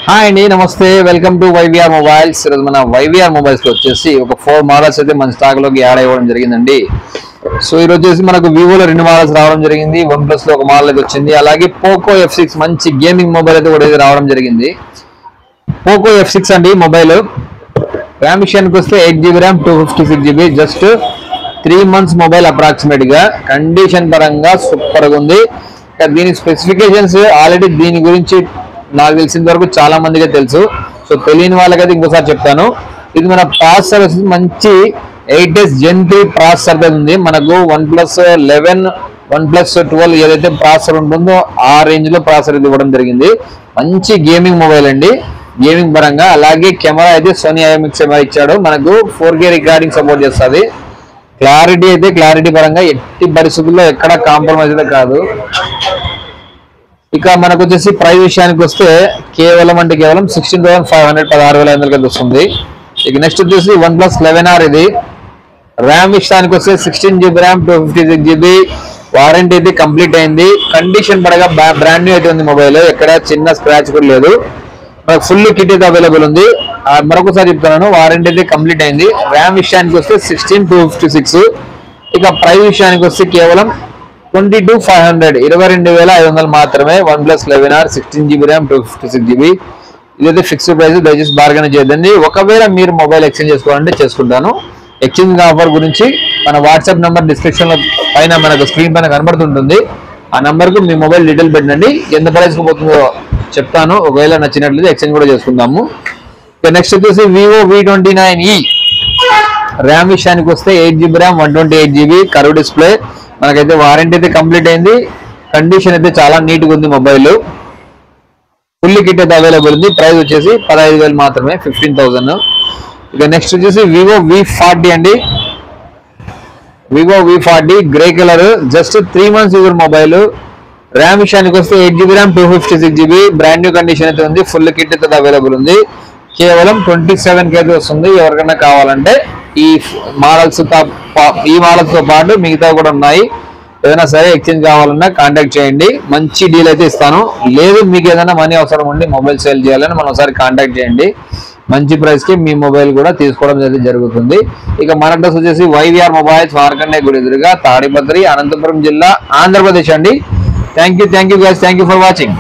Hi అండి, నమస్తే. Welcome to YVR mobiles. ఈరోజు మన వైవిఆర్ మొబైల్స్ లో వచ్చేసి ఒక 4 మోడల్స్ అయితే మన స్టాక్ లోకి యాడ్ అవ్వడం జరిగిందండి. సో ఈరోజు వచ్చేసి మనకు వివోలో 2 మోడల్స్ రావడం జరిగింది. వన్ ప్లస్ లో ఒక మోడల్ అయితే వచ్చింది. అలాగే పోకో F6 మంచి గేమింగ్ మొబైల్ అయితే కూడా రావడం జరిగింది. పోకో F6 అండి మొబైల్. ర్యామ్ విషయానికి వస్తే 8GB RAM 256GB, just 3 months mobile approximate గా. కండిషన్ పరంగా సూపర్ గా ఉంది. దీని స్పెసిఫికేషన్స్ ఆల్రెడీ దీని గురించి నాకు తెలిసిన వరకు చాలా మందికి తెలుసు. సో తెలియని వాళ్ళకైతే ఇంకోసారి చెప్తాను. ఇది మన ప్రాసెసర్ మంచి 8S Gen 3 ప్రాసెసర్ ఉంది. మనకు OnePlus 11, OnePlus 12 ఏదైతే ప్రాసెసర్ ఉంటుందో ఆ రేంజ్ లో ప్రాసెసర్ ఇవ్వడం జరిగింది. మంచి గేమింగ్ మొబైల్ అండి గేమింగ్ పరంగా. అలాగే కెమెరా అయితే Sony IMX కెమెరా ఇచ్చాడు. మనకు 4K రికార్డింగ్ సపోర్ట్ చేస్తుంది. క్లారిటీ పరంగా ఎట్టి పరిస్థితుల్లో ఎక్కడ కాంప్రమైజ్ అయితే కాదు. ఇక మనకు వచ్చేసి ప్రైస్ విషయానికి వస్తే కేవలం 16,500 16,500 వస్తుంది. ఇక నెక్స్ట్ వచ్చేసి OnePlus 11R. ఇది ర్యామ్ విషయానికి వస్తే 16GB ర్యామ్ 256GB. వారంటీ అయితే కంప్లీట్ అయింది. కండిషన్ పడగా బ్రాండ్ న్యూ అయితే ఉంది మొబైల్. ఎక్కడ చిన్న స్క్రాచ్ కూడా లేదు. ఫుల్ కిట్ అయితే అవైలబుల్ ఉంది. మరొకసారి చెప్తున్నాను, వారంటీ అయితే కంప్లీట్ అయింది. ర్యామ్ విషయానికి వస్తే 16,256. ఇక ప్రైస్ విషయానికి వస్తే కేవలం 22,500 22,500 మాత్రమే. OnePlus 11R 16GB RAM 256GB. ఇదైతే ఫిక్స్డ్ ప్రైస్. దయచేసి బార్గెన్ చేయదండి. ఒకవేళ మీరు మొబైల్ ఎక్స్చేంజ్ చేసుకోవాలంటే చేసుకుంటాను. ఎక్స్చేంజ్ ఆఫర్ గురించి మన వాట్సాప్ నెంబర్ డిస్క్రిప్షన్ లో పైన మనకు స్క్రీన్ పైన కనబడుతుంటుంది. ఆ నెంబర్ కు మీ మొబైల్ డీటెయిల్ పెట్టండి. ఎంత ప్రైస్ కు పోతుందో చెప్తాను. ఒకవేళ నచ్చినట్లయితే ఎక్స్చేంజ్ కూడా చేసుకుందాము. నెక్స్ట్ వచ్చేసి Vivo V29e. ర్యామ్ విషయానికి వస్తే 8GB RAM 128GB curve display. మనకైతే వారంటీ అయితే కంప్లీట్ అయింది. కండిషన్ అయితే చాలా నీట్ గా ఉంది మొబైల్. ఫుల్ కిట్ అయితే అవైలబుల్ ఉంది. ప్రైస్ వచ్చేసి 15,000 మాత్రమే, 15,000. ఇక నెక్స్ట్ వచ్చేసి Vivo V40 అండి. Vivo V40 grey colour, just 3 months user mobile. RAM విషయానికి వస్తే 8GB RAM 256GB. Brand new condition అయితే ఉంది. ఫుల్ కిట్ అయితే అవైలబుల్ ఉంది. కేవలం 27K అయితే వస్తుంది. ఎవరికైనా కావాలంటే ఈ మోడల్స్ తో పాటు మిగతా కూడా ఉన్నాయి. ఏదైనా సరే ఎక్స్చేంజ్ కావాలన్నా కాంటాక్ట్ చేయండి. మంచి డీల్ అయితే ఇస్తాను. లేదు మీకు ఏదైనా మనీ అవసరం ఉండి మొబైల్ సేల్ చేయాలని మనం ఒకసారి కాంటాక్ట్ చేయండి. మంచి ప్రైస్ కి మీ మొబైల్ కూడా తీసుకోవడం అయితే జరుగుతుంది. ఇక మన అడ్రస్ వచ్చేసి వైవిఆర్ మొబైల్స్, మార్కండే గుడి ఎదురుగా, తాడిపత్రి, అనంతపురం జిల్లా, ఆంధ్రప్రదేశ్ అండి. Thank you guys. Thank you for watching.